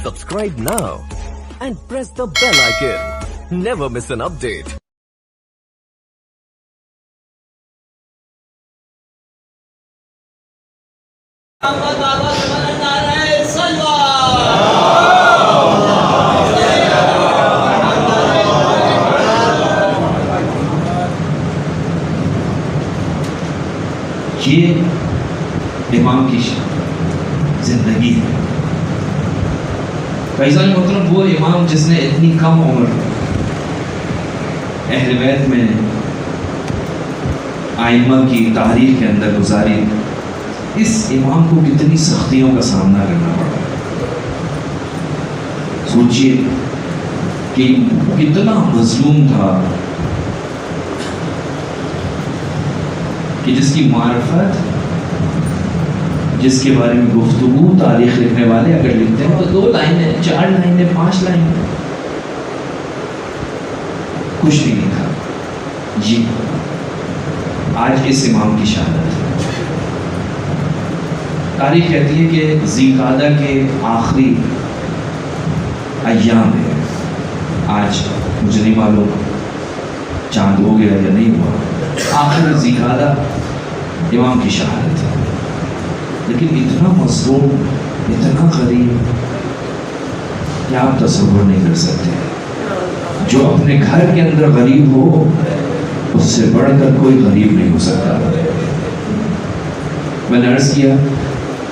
Subscribe now and press the bell icon. Never miss an update. یہ امام کی زندگی ہے. فیضان محترم وہ امام جس نے اتنی کم عمر اہل بیت میں آئمہ کی تاریخ کے اندر گزاری، اس امام کو کتنی سختیوں کا سامنا کرنا پڑا. سوچئے کہ کتنا مظلوم تھا کہ جس کی معرفت، جس کے بارے میں گفتگو تاریخ لکھنے والے اگر لکھتے ہیں تو 2 لائنیں، 4 لائنیں، 5 لائنیں، کچھ بھی نہیں تھا. جی آج اس امام کی شہادت ہے. تاریخ کہتی ہے کہ ذی قعدہ کے آخری ایام ہے. آج مجھے نہیں معلوم چاند ہو گیا یا نہیں ہوا. آخر ذی قعدہ امام کی شہادت ہے. لیکن اتنا مظلوم، اتنا غریب کہ آپ تصور نہیں کر سکتے. جو اپنے گھر کے اندر غریب ہو اس سے بڑھ کر کوئی غریب نہیں ہو سکتا. میں نے عرض کیا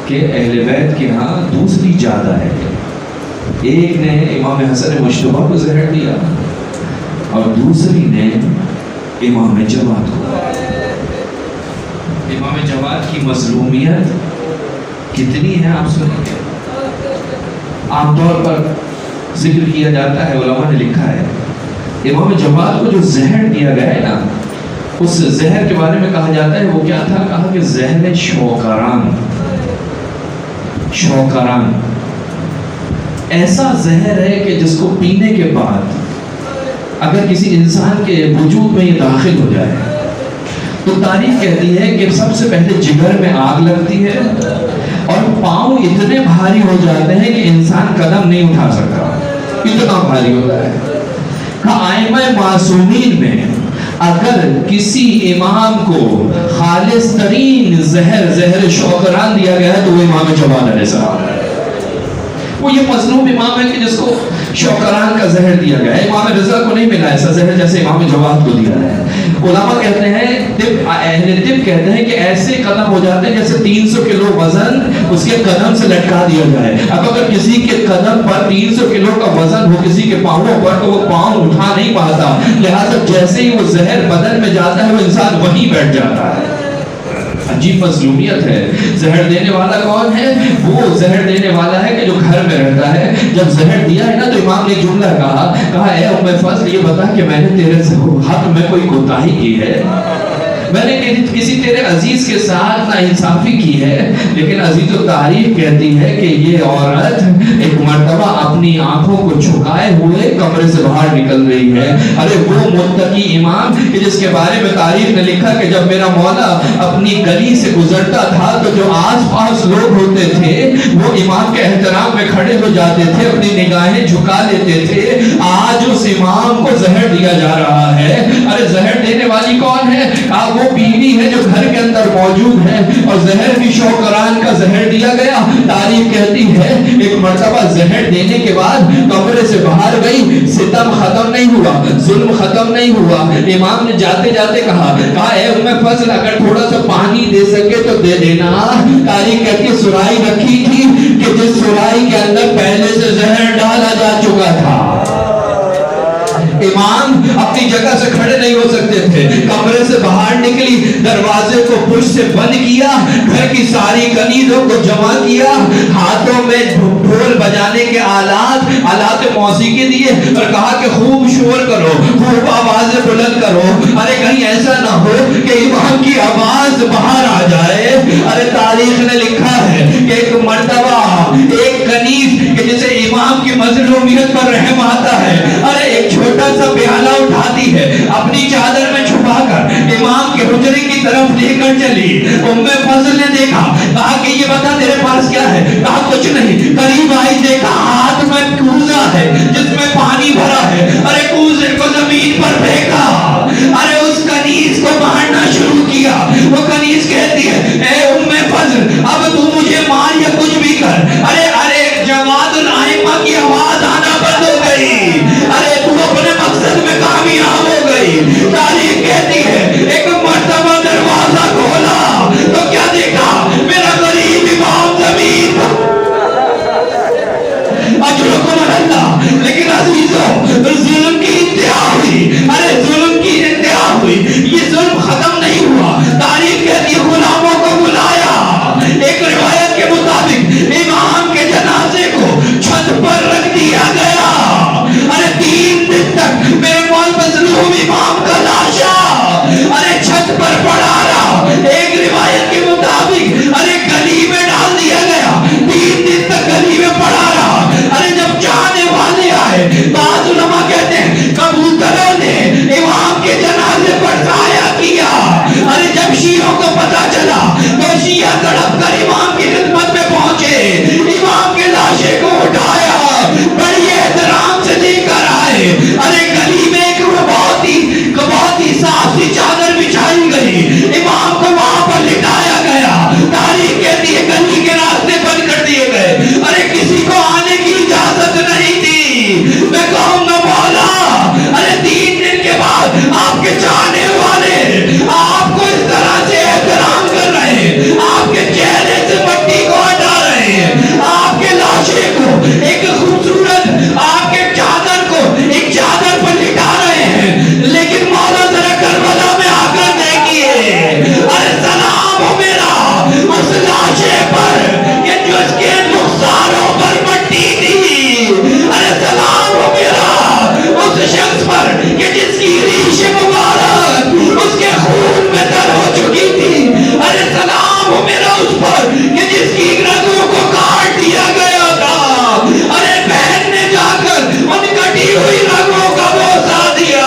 کہ اہل بیت کے ہاں دوسری جادہ ہے. ایک نے امام حسن مشتبہ کو زہر دیا اور دوسری نے امام جواد کو. امام جواد کی مظلومیت کتنی ہے آپ سنیں گے. عام طور پر ذکر کیا جاتا ہے، علماء نے لکھا ہے امام جواد کو جو زہر دیا گیا ہے نا، اس زہر کے بارے میں کہا جاتا ہے وہ کیا تھا. کہا کہ زہر شوکران. شوکران ایسا زہر ہے کہ جس کو پینے کے بعد اگر کسی انسان کے وجود میں یہ داخل ہو جائے تو تاریخ کہتی ہے کہ سب سے پہلے جگر میں آگ لگتی ہے اور پاؤں اتنے بھاری ہو جاتے ہیں کہ انسان قدم نہیں اٹھا سکتا. اتنا بھاری ہوتا ہے. ائمہ معصومین میں اگر کسی امام کو خالص ترین زہر شوکران دیا گیا ہے تو وہ امام جواد علیہ السلام ہے. وہ یہ مظلوم امام ہے کہ جس کو شوکران کا زہر دیا گیا ہے. امام رضا کو نہیں ملا ایسا زہر جیسے امام جواد کو دیا ہے. علماء کہتے ہیں، اہل طب کہتے ہیں کہ ایسے قدم ہو جاتے ہیں جیسے 300 کلو وزن اس کے قدم سے لٹکا دیا جائے. اب اگر کسی کے قدم پر 300 کلو کا وزن ہو کسی کے پاؤں پر تو وہ پاؤں اٹھا نہیں پاتا. لہٰذا جیسے ہی وہ زہر بدن میں جاتا ہے وہ انسان وہیں بیٹھ جاتا ہے. عجیب مظلومیت ہے. زہر دینے والا کون ہے؟ وہ زہر دینے والا ہے کہ جو گھر میں رہتا ہے. جب زہر دیا ہے نا تو امام نے جملہ کہا اے ام فضل یہ بتا کہ میں نے تیرے حق میں کوئی کوتاہی کی ہے؟ میں نے کسی تیرے عزیز کے ساتھ ناانصافی کی ہے؟ لیکن عزیز و تعریف کہتی ہے کہ یہ عورت ایک مرتبہ اپنی آنکھوں کو چھکائے ہوئے کمرے سے باہر نکل رہی ہے. ارے وہ متقی امام کہ جس کے بارے میں تاریخ نے لکھا کہ جب میرا مولا اپنی گلی سے گزرتا تھا تو جو آس پاس لوگ ہوتے تھے وہ امام کے احترام میں کھڑے ہو جاتے تھے، اپنی نگاہیں جھکا لیتے تھے. آج اس امام کو زہر دیا جا رہا ہے. ارے زہر دینے والی کون ہے؟ وہ بیوی ہے جو گھر کے اندر موجود ہے اور زہر بھی شوکران کا زہر دیا گیا. تاریخ کہتی ہے ایک مرتبہ زہر دینے کے بعد کمرے سے باہر گئی. ستم ختم نہیں ہوا، ظلم ختم نہیں ہوا. امام نے جاتے جاتے کہا اے ام فضل اگر تھوڑا سا پانی دے سکے تو دے دینا. تاریخ کہتی ہے سرائی رکھی تھی کہ جس سرائی کے اندر پہلے سے زہر ڈالا جا چکا تھا. امام اپنی جگہ سے کھڑے نہیں ہو سکتے تھے. کمرے سے باہر نکلی، دروازے کو پش سے بند کیا، گھر کی ساری کنیزوں کو جمع کیا، ہاتھوں میں ڈھول بجانے کے آلات موسیقی دیے اور کہا کہ خوب شور کرو، خوب آوازیں بلند کرو. ارے کہیں ایسا نہ ہو کہ امام کی آواز باہر آ جائے. ارے تاریخ نے لکھا ہے کہ ایک مرتبہ ایک کنیز کہ جسے امام کی مظلومیت پر رحم آتا ہے، ارے ایک چھوٹا سا پیالہ اٹھاتی ہے اپنی چادر میں چھپا کر امام کے حجرے کی طرف لے کر چلی. ام فضل نے دیکھا، کہا کہ یہ بتا تیرے پاس کیا کیا ہے؟ کہا کچھ نہیں. قریب آئی دیکھا ہاتھ میں کوزہ ہے جس میں پانی بھرا ہے. ارے کوزے کو زمین پر پھینکا, ارے اس کنیز کو مارنا شروع کیا. وہ کنیز کہتی ہے اے ام فضل اب تو مجھے مار یا کچھ بھی کر. ارے جماعت الائمہ کی آواز آنا بند ہو گئی. ارے تو اپنے مقصد میں کامیاب ہو گئی. تاریخ کہتی ہے ایک مرتبہ دروازہ کھولا تو کیا دیکھا؟ میرا غریب امام زمین اجرکم اللہ. لیکن عزیزوں ظلم کی انتہا ہوئی. ارے ظلم کی انتہا ہوئی. یہ ظلم ختم نہیں ہوا. تاریخ کہتی ہے غلاموں کو بلایا. ایک روایت کے مطابق امام کے جنازے کو چھت پر رکھ دیا گیا. ارے 3 دن تک میرے مول مظلوم امام کا لاشا ارے چھت پر پڑا رہا. ایک روایت کے مطابق ارے گلی میں ڈال دیا گیا. 3 دن تک گلی میں پڑا رہا. ارے جب چاہنے والے آئے, بعض علماء کہتے ہیں کبوتروں نے امام کے جنازے پر سایہ کیا. ارے جب شیعوں کو پتا چلا تو شیعہ تڑپ کر امام کی خدمت میں پہنچے. امام کے لاشے کو اٹھایا, بڑی احترام سے لے کر آئے. ارے گلی میں ایک بہت ہی صاف سی چادر بچھائی گئی. امام کو وہاں پر لٹایا گیا. تاریخ کہتی ہے گلی کے راستے بند کر دیے گئے. ارے کسی کو آنے کی اجازت نہیں تھی. میں کہوں گا مولا ارے 3 دن کے بعد آپ کے چاہنے والے آپ کو اس طرح سے احترام کر رہے ہیں, آپ کے چہرے سے مٹی کو ہٹا رہے ہیں, آپ کے لاشے کو ایک خوبصورت آپ کے چادر کو ایک چادر پر لٹا رہے ہیں. لیکن مولا ذرا کربلا میں آ کر دیکھیے. ارے سلام ہو میرا اس لاشے پر کہ جو اس کے نقصانوں پر مٹی تھی. ارے سلام ہو میرا اس شخص پر کہ جس کی ریش مبارک اس کے خون میں تر ہو چکی تھی. ارے سلام ہو میرا اس پر کہ جس کی رگوں کو کاٹ دیا گیا تھا. ارے بہن نے جا کر ان کٹی ہوئی رگوں کا بوسہ دیا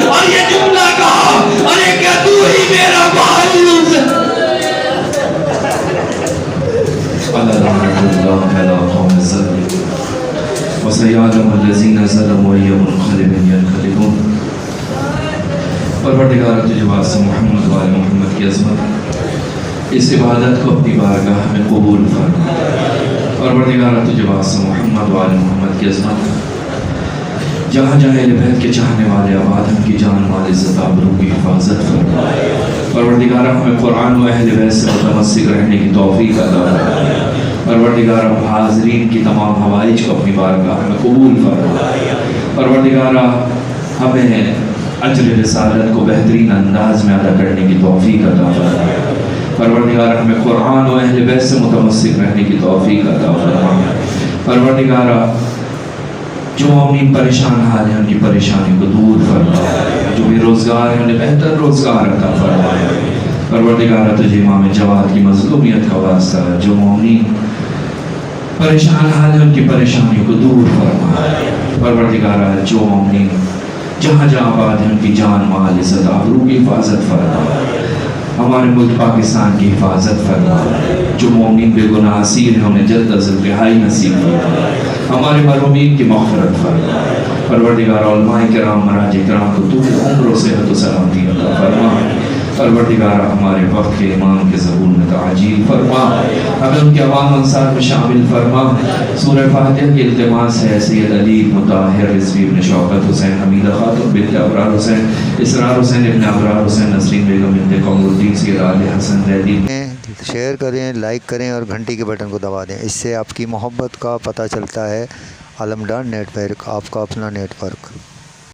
اور یہ جملہ کہا ارے کیا تو ہی میرا بھائی. وَسَيَعْلَمُ الَّذِينَ ظَلَمُوا أَيَّ مُنْقَلِبٍ يَنْقَلِبُونَ. پروردگار تجھے واسطہ محمد و آل محمد کی عظمت اس عبادت کو اپنی بارگاہ میں قبول فرما. پروردگار تجھے واسطہ محمد و آل محمد کی عظمت جہاں جہاں اہل بیت کے چاہنے والے آباد ان کی جان مال عزت آبرو کی حفاظت فرما. پروردگار ہمیں قرآن و اہل بیت سے متمسک رہنے کی توفیق عطا فرما. پروردگار حاضرین کی تمام حوائج کو اپنی بارگاہ میں قبول فرما. پروردگار ہمیں اجر رسالت کو بہترین انداز میں ادا کرنے کی توفیق عطا فرما. پروردگار ہمیں قرآن و اہل بیت سے متمسک رہنے کی توفیق عطا فرما. پروردگار جو مومنین پریشان حال ہیں ان کی پریشانی کو دور فرما. جو بے روزگار ہیں انہیں بہتر روزگار عطا فرما. پروردگار تجھے امام جواد کی مظلومیت کا واسطہ ہے. جو مومنین پریشان حال ہیں ان کی پریشانی کو دور فرما. پروردگار جو مومنین جہاں جہاں آباد ہیں ان کی جان مال عزت آبرو کی حفاظت فرما. ہمارے ملک پاکستان کی حفاظت فرما. جو مومنین بے گناہ اسیر ہیں انہیں جلد از جلد رہائی نصیب فرما. ہمارے مرحومین کی مغفرت فرما. پروردگار علماء کرام مراجع کرام کو طول عمر و صحت و سلامتی عطا فرما. پروردگار ہمارے وقت کے امام کے ظہور میں تعجیل فرما. ہمیں ان کے عوام انصار میں شامل فرما. سورہ فاتحہ کی التماس ہے سید علی مطہر رضوی ابن شوکت حسین حمیدہ خاتون بنت ابرار حسین اسرار حسین ابن ابرار حسین نسرین بیگم بنت قمر الدین سید علی حسن زیدی. شیئر کریں, لائک کریں اور گھنٹی کے بٹن کو دبا دیں. اس سے آپ کی محبت کا پتہ چلتا ہے. عالم ڈان نیٹ ورک آپ کا اپنا نیٹ ورک.